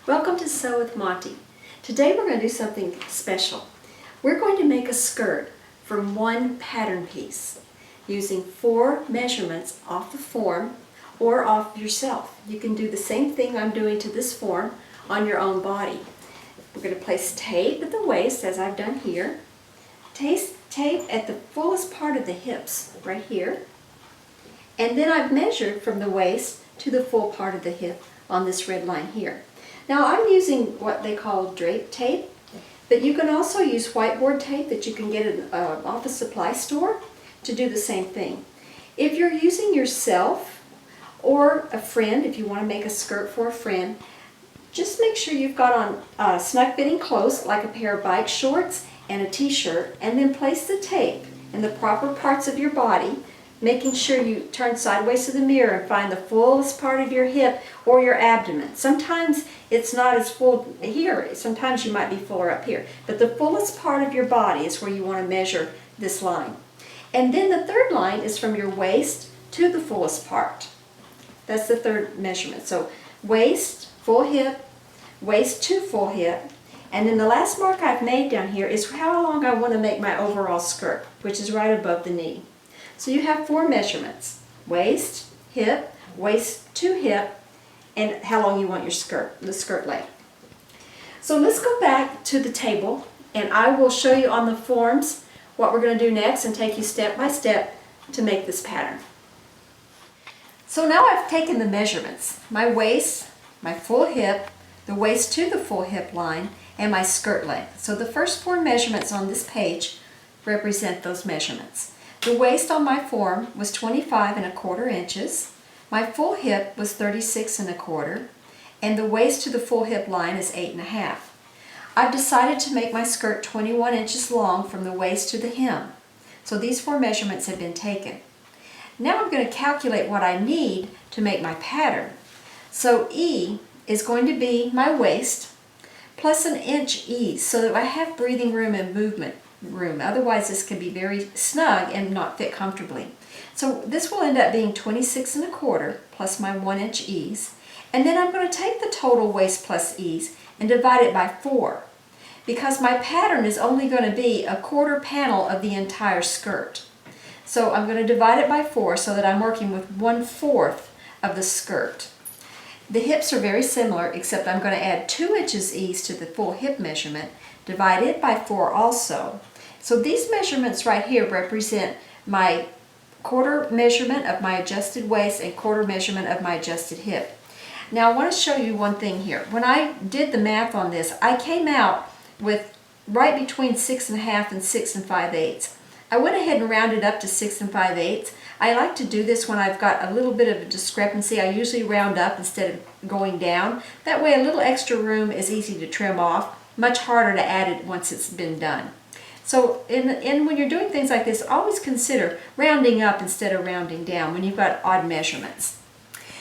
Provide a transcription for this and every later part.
Welcome to Sew with Monty. Today we're going to do something special. We're going to make a skirt from one pattern piece using 4 measurements off the form or off yourself. You can do the same thing I'm doing to this form on your own body. We're going to place tape at the waist as I've done here. Tape at the fullest part of the hips right here. And then I've measured from the waist to the full part of the hip on this red line here. Now I'm using what they call drape tape, but you can also use whiteboard tape that you can get at an office supply store to do the same thing. If you're using yourself or a friend, if you want to make a skirt for a friend, just make sure you've got on snug fitting clothes like a pair of bike shorts and a t-shirt, and then place the tape in the proper parts of your body, making sure you turn sideways to the mirror and find the fullest part of your hip or your abdomen. Sometimes it's not as full here, sometimes you might be fuller up here, but the fullest part of your body is where you want to measure this line. And then the third line is from your waist to the fullest part. That's the third measurement. So waist, full hip, waist to full hip, and then the last mark I've made down here is how long I want to make my overall skirt, which is right above the knee. So you have 4 measurements: waist, hip, waist to hip, and how long you want your skirt, the skirt length. So let's go back to the table, and I will show you on the forms what we're going to do next and take you step by step to make this pattern. So now I've taken the measurements: my waist, my full hip, the waist to the full hip line, and my skirt length. So the first 4 measurements on this page represent those measurements. The waist on my form was 25¼ inches. My full hip was 36¼ and the waist to the full hip line is 8½. I've decided to make my skirt 21 inches long from the waist to the hem. So these 4 measurements have been taken. Now I'm going to calculate what I need to make my pattern. So E is going to be my waist plus an inch ease so that I have breathing room and movement room. Otherwise this can be very snug and not fit comfortably. So this will end up being 26¼ plus my 1 inch ease, and then I'm going to take the total waist plus ease and divide it by 4 because my pattern is only going to be a 1/4 panel of the entire skirt. So I'm going to divide it by 4 so that I'm working with 1/4 of the skirt. The hips are very similar, except I'm going to add 2 inches ease to the full hip measurement, divide it by 4 also. So these measurements right here represent my 1/4 measurement of my adjusted waist and 1/4 measurement of my adjusted hip. Now I want to show you one thing here. When I did the math on this, I came out with right between 6½ and 6 5/8. I went ahead and rounded up to 6 5/8. I like to do this when I've got a little bit of a discrepancy. I usually round up instead of going down. That way a little extra room is easy to trim off, much harder to add it once it's been done. So when you're doing things like this, always consider rounding up instead of rounding down when you've got odd measurements.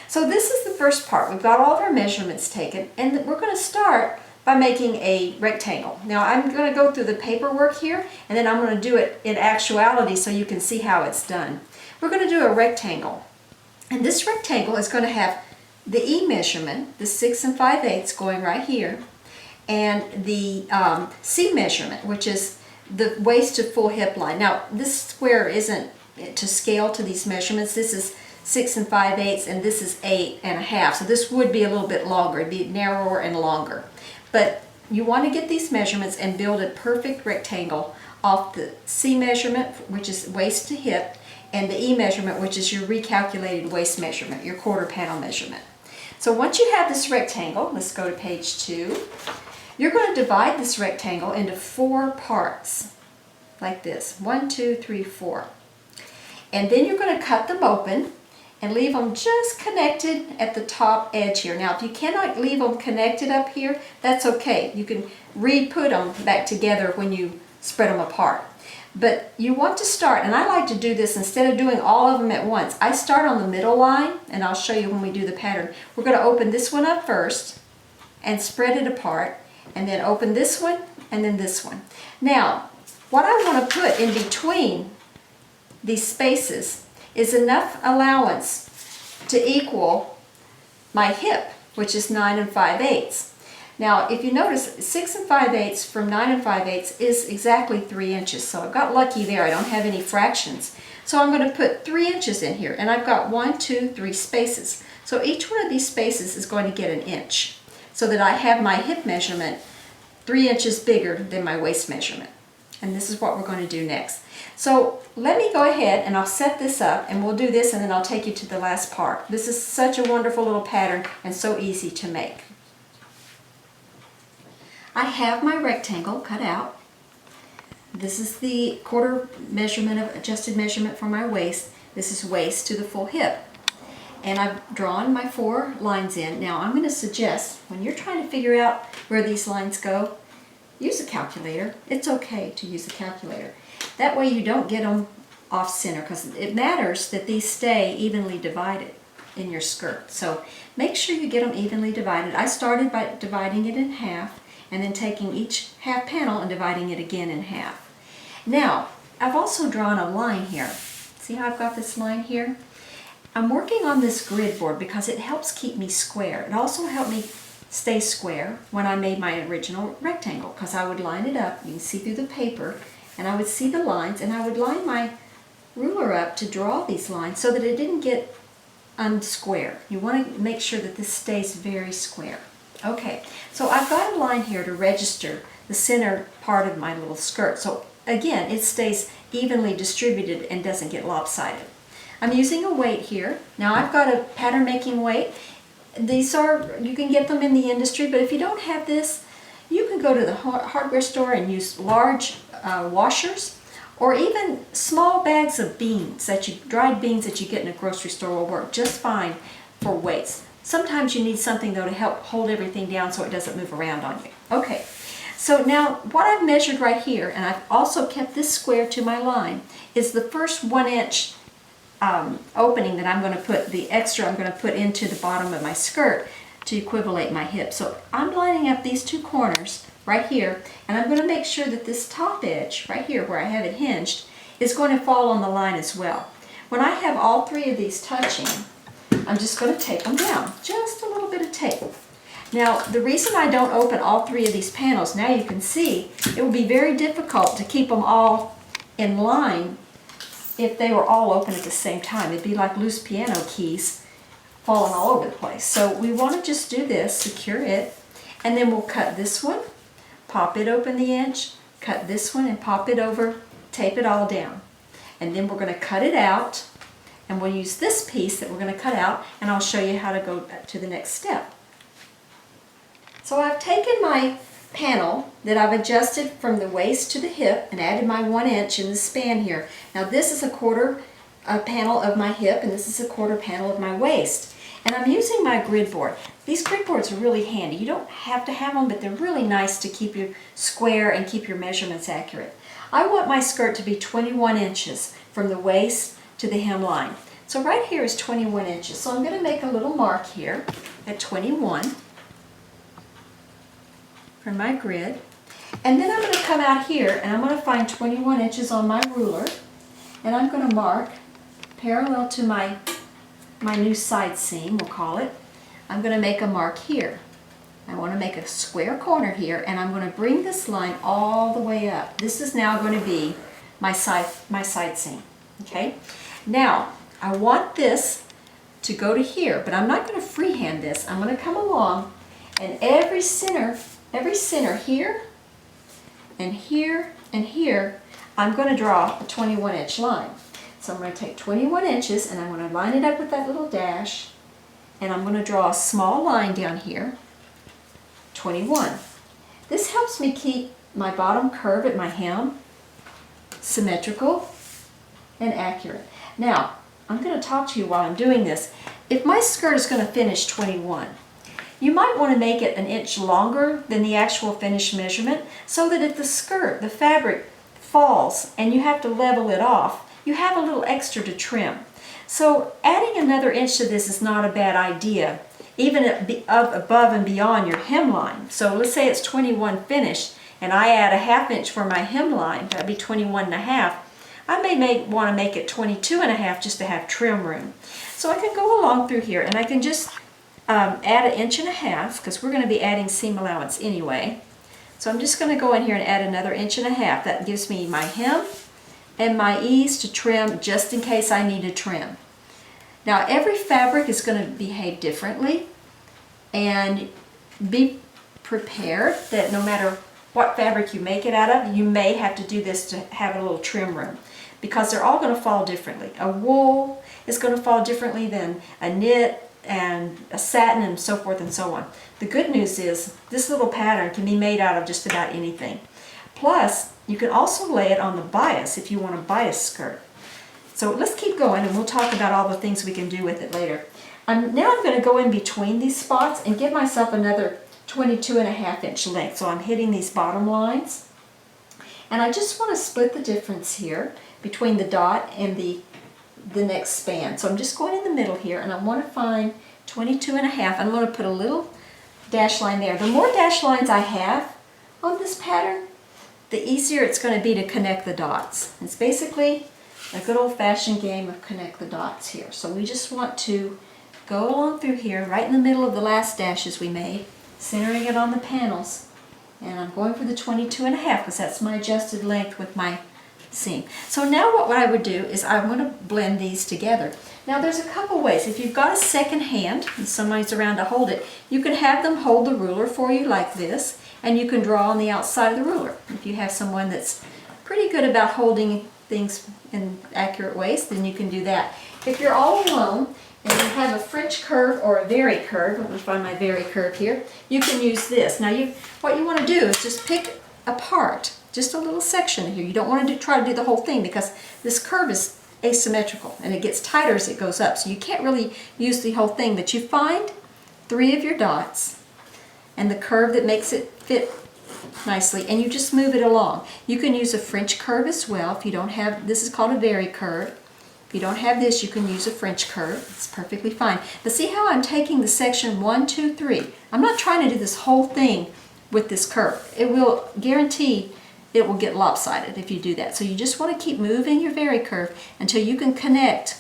So this is the first part. We've got all of our measurements taken, and we're going to start by making a rectangle. Now I'm going to go through the paperwork here, and then I'm going to do it in actuality so you can see how it's done. We're going to do a rectangle, and this rectangle is going to have the E measurement, the 6 5/8 going right here, and the C measurement, which is the waist to full hip line. Now this square isn't to scale to these measurements. This is 6 5/8 and this is 8½. So this would be a little bit longer. It'd be narrower and longer. But you want to get these measurements and build a perfect rectangle off the C measurement, which is waist to hip, and the E measurement, which is your recalculated waist measurement, your 1/4 panel measurement. So once you have this rectangle, let's go to page 2. You're going to divide this rectangle into 4 parts, like this. 1, 2, 3, 4. And then you're going to cut them open and leave them just connected at the top edge here. Now if you cannot leave them connected up here, that's okay. You can re-put them back together when you spread them apart. But you want to start, and I like to do this instead of doing all of them at once. I start on the middle line, and I'll show you when we do the pattern. We're going to open this one up first and spread it apart, and then open this one and then this one. Now what I want to put in between these spaces is enough allowance to equal my hip, which is 9 5/8. Now, if you notice, 6 5/8 from 9 5/8 is exactly 3 inches. So I've got lucky there. I don't have any fractions. So I'm going to put 3 inches in here, and I've got 1, 2, 3 spaces. So each one of these spaces is going to get an inch, so that I have my hip measurement 3 inches bigger than my waist measurement. And this is what we're going to do next. So let me go ahead and I'll set this up, and we'll do this, and then I'll take you to the last part. This is such a wonderful little pattern and so easy to make. I have my rectangle cut out. This is the quarter measurement of adjusted measurement for my waist. This is waist to the full hip. And I've drawn my 4 lines in. Now I'm going to suggest, when you're trying to figure out where these lines go, use a calculator. It's okay to use a calculator. That way you don't get them off center, because it matters that these stay evenly divided in your skirt. So make sure you get them evenly divided. I started by dividing it in half, and then taking each half panel and dividing it again in half. Now, I've also drawn a line here. See how I've got this line here? I'm working on this grid board because it helps keep me square. It also helped me stay square when I made my original rectangle, because I would line it up, you can see through the paper, and I would see the lines, and I would line my ruler up to draw these lines so that it didn't get unsquare. You want to make sure that this stays very square. Okay, so I've got a line here to register the center part of my little skirt. So again, it stays evenly distributed and doesn't get lopsided. I'm using a weight here. Now I've got a pattern making weight. These are, you can get them in the industry, but if you don't have this, you can go to the hardware store and use large washers, or even small bags of beans, dried beans that you get in a grocery store will work just fine for weights. Sometimes you need something though to help hold everything down so it doesn't move around on you. Okay, so now what I've measured right here, and I've also kept this square to my line, is the first 1 inch opening that I'm going to put, the extra I'm going to put into the bottom of my skirt to equivalate my hip. So I'm lining up these 2 corners right here, and I'm going to make sure that this top edge right here where I have it hinged is going to fall on the line as well. When I have all 3 of these touching, I'm just going to tape them down, just a little bit of tape. Now the reason I don't open all 3 of these panels, now you can see, it would be very difficult to keep them all in line if they were all open at the same time. It'd be like loose piano keys falling all over the place. So we want to just do this, secure it, and then we'll cut this one, pop it open the inch, cut this one and pop it over, tape it all down. And then we're going to cut it out, and we'll use this piece that we're going to cut out, and I'll show you how to go to the next step. So I've taken my panel that I've adjusted from the waist to the hip and added my 1 inch in the span here. Now this is a quarter panel of my hip, and this is a quarter panel of my waist. And I'm using my grid board. These grid boards are really handy. You don't have to have them, but they're really nice to keep you square and keep your measurements accurate. I want my skirt to be 21 inches from the waist to the hemline. So right here is 21 inches. So I'm going to make a little mark here at 21 for my grid. And then I'm going to come out here and I'm going to find 21 inches on my ruler, and I'm going to mark parallel to my new side seam, we'll call it. I'm going to make a mark here. I want to make a square corner here, and I'm going to bring this line all the way up. This is now going to be my side seam. Okay? Now, I want this to go to here, but I'm not going to freehand this. I'm going to come along, and every center here and here and here, I'm going to draw a 21 inch line. So I'm going to take 21 inches and I'm going to line it up with that little dash, and I'm going to draw a small line down here, 21. This helps me keep my bottom curve at my hem symmetrical and accurate. Now, I'm going to talk to you while I'm doing this. If my skirt is going to finish 21, you might want to make it an inch longer than the actual finished measurement, so that if the fabric falls and you have to level it off, you have a little extra to trim. So adding another inch to this is not a bad idea, even above and beyond your hemline. So let's say it's 21 finished, and I add a ½ inch for my hemline, that'd be 21.5. I may want to make it 22.5 just to have trim room. So I can go along through here, and I can just add 1.5 inches because we're going to be adding seam allowance anyway. So I'm just going to go in here and add another 1.5 inches. That gives me my hem and my ease to trim just in case I need to trim. Now every fabric is going to behave differently, and be prepared that no matter what fabric you make it out of, you may have to do this to have a little trim room, because they're all going to fall differently. A wool is going to fall differently than a knit and a satin and so forth and so on. The good news is this little pattern can be made out of just about anything. Plus, you can also lay it on the bias if you want a bias skirt. So let's keep going and we'll talk about all the things we can do with it later. Now I'm going to go in between these spots and give myself another 22.5 inch length. So I'm hitting these bottom lines. And I just want to split the difference here between the dot and the next span. So I'm just going in the middle here, and I want to find 22.5. I'm going to put a little dash line there. The more dash lines I have on this pattern, the easier it's going to be to connect the dots. It's basically a good old-fashioned game of connect the dots here. So we just want to go along through here, right in the middle of the last dashes we made, centering it on the panels. And I'm going for the 22.5 because that's my adjusted length with my seam. So now what I would do is I want to blend these together. Now there's a couple ways. If you've got a second hand and somebody's around to hold it, you can have them hold the ruler for you like this, and you can draw on the outside of the ruler. If you have someone that's pretty good about holding things in accurate ways, then you can do that. If you're all alone and you have a French curve or a very curve, let me find my very curve here, you can use this. Now what you want to do is just pick apart just a little section here. You don't want to try to do the whole thing because this curve is asymmetrical and it gets tighter as it goes up. So you can't really use the whole thing, but you find 3 of your dots and the curve that makes it fit nicely, and you just move it along. You can use a French curve as well if you don't have, this is called a very curve. If you don't have this, you can use a French curve. It's perfectly fine. But see how I'm taking the section 1, 2, 3. I'm not trying to do this whole thing with this curve. It will guarantee it will get lopsided if you do that. So you just want to keep moving your very curve until you can connect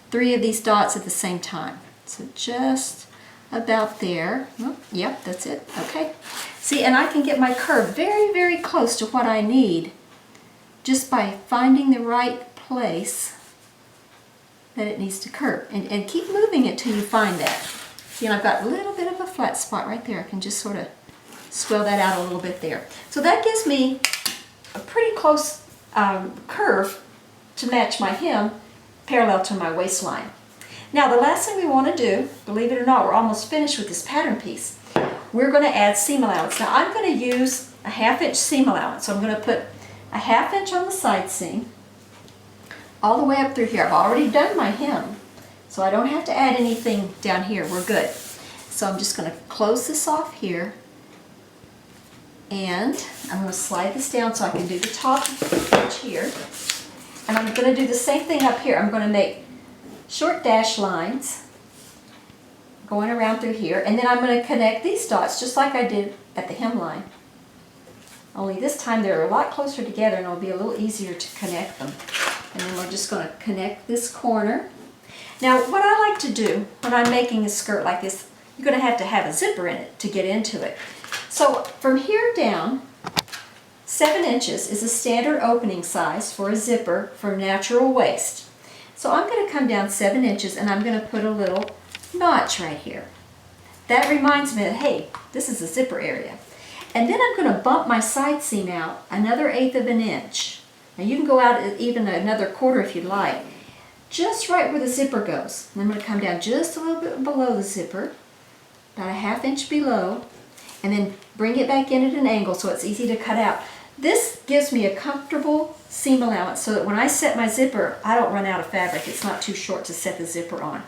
3 of these dots at the same time. So just about there. Oh, yep, that's it. Okay. See, and I can get my curve very, very close to what I need just by finding the right place that it needs to curve. And keep moving it till you find that. See, and I've got a little bit of a flat spot right there. I can just sort of swell that out a little bit there. So that gives me a pretty close curve to match my hem parallel to my waistline. Now the last thing we want to do, believe it or not, we're almost finished with this pattern piece. We're going to add seam allowance. Now I'm going to use a 1/2 inch seam allowance. So I'm going to put a 1/2 inch on the side seam all the way up through here. I've already done my hem, so I don't have to add anything down here. We're good. So I'm just going to close this off here, and I'm going to slide this down so I can do the top edge here. And I'm going to do the same thing up here. I'm going to make short dash lines going around through here, and then I'm going to connect these dots just like I did at the hemline. Only this time they're a lot closer together and it'll be a little easier to connect them. And then we're just going to connect this corner. Now what I like to do when I'm making a skirt like this, you're going to have a zipper in it to get into it. So from here down, 7 inches is a standard opening size for a zipper for natural waist. So I'm going to come down 7 inches and I'm going to put a little notch right here. That reminds me that, hey, this is a zipper area. And then I'm going to bump my side seam out another 1/8 of an inch. Now you can go out even another 1/4 if you'd like. Just right where the zipper goes. And I'm going to come down just a little bit below the zipper, about a 1/2 inch below, and then bring it back in at an angle so it's easy to cut out. This gives me a comfortable seam allowance so that when I set my zipper, I don't run out of fabric. It's not too short to set the zipper on.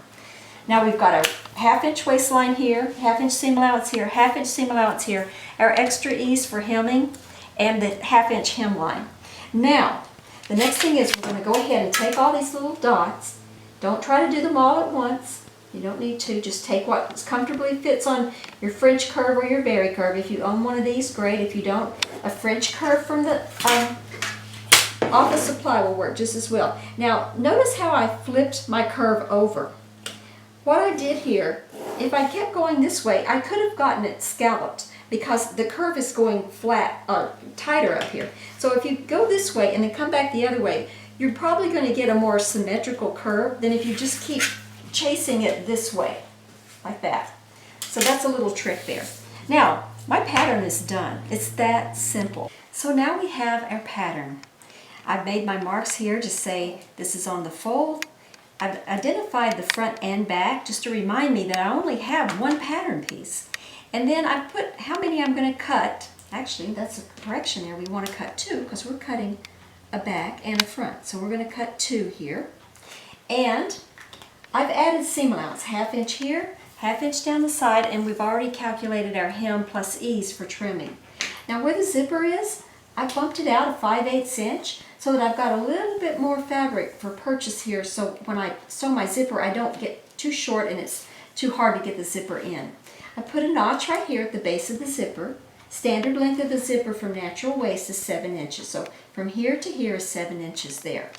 Now we've got a 1/2 inch waistline here, 1/2 inch seam allowance here, 1/2 inch seam allowance here, our extra ease for hemming, and the 1/2 inch hemline. Now, the next thing is we're going to go ahead and take all these little dots. Don't try to do them all at once. You don't need to. Just take what comfortably fits on your French curve or your berry curve. If you own one of these, great. If you don't, a French curve from the office supply will work just as well. Now, notice how I flipped my curve over. What I did here if I kept going this way, I could have gotten it scalloped because the curve is going flat, tighter up here. So if you go this way and then come back the other way, you're probably going to get a more symmetrical curve than if you just keep chasing it this way, like that. So that's a little trick there. Now, my pattern is done. It's that simple. So now we have our pattern. I've made my marks here to say this is on the fold. I've identified the front and back just to remind me that I only have one pattern piece. And then I've put how many I'm going to cut. Actually, that's a correction there. We want to cut 2 because we're cutting a back and a front. So we're going to cut 2 here. And I've added seam allowance, 1/2 inch here, 1/2 inch down the side, and we've already calculated our hem plus ease for trimming. Now where the zipper is, I bumped it out a 5/8 inch so that I've got a little bit more fabric for purchase here, so when I sew my zipper I don't get too short and it's too hard to get the zipper in. I put a notch right here at the base of the zipper. Standard length of the zipper from natural waist is 7 inches, so from here to here is 7 inches there.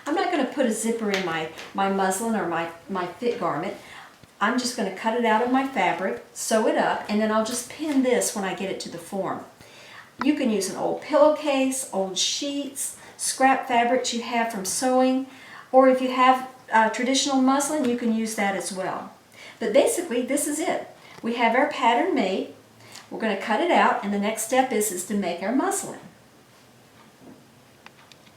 I'm not going to put a zipper in my muslin or my fit garment. I'm just going to cut it out of my fabric, sew it up, and then I'll just pin this when I get it to the form. You can use an old pillowcase, old sheets, scrap fabrics you have from sewing, or if you have traditional muslin, you can use that as well. But basically, this is it. We have our pattern made. We're going to cut it out, and the next step is to make our muslin.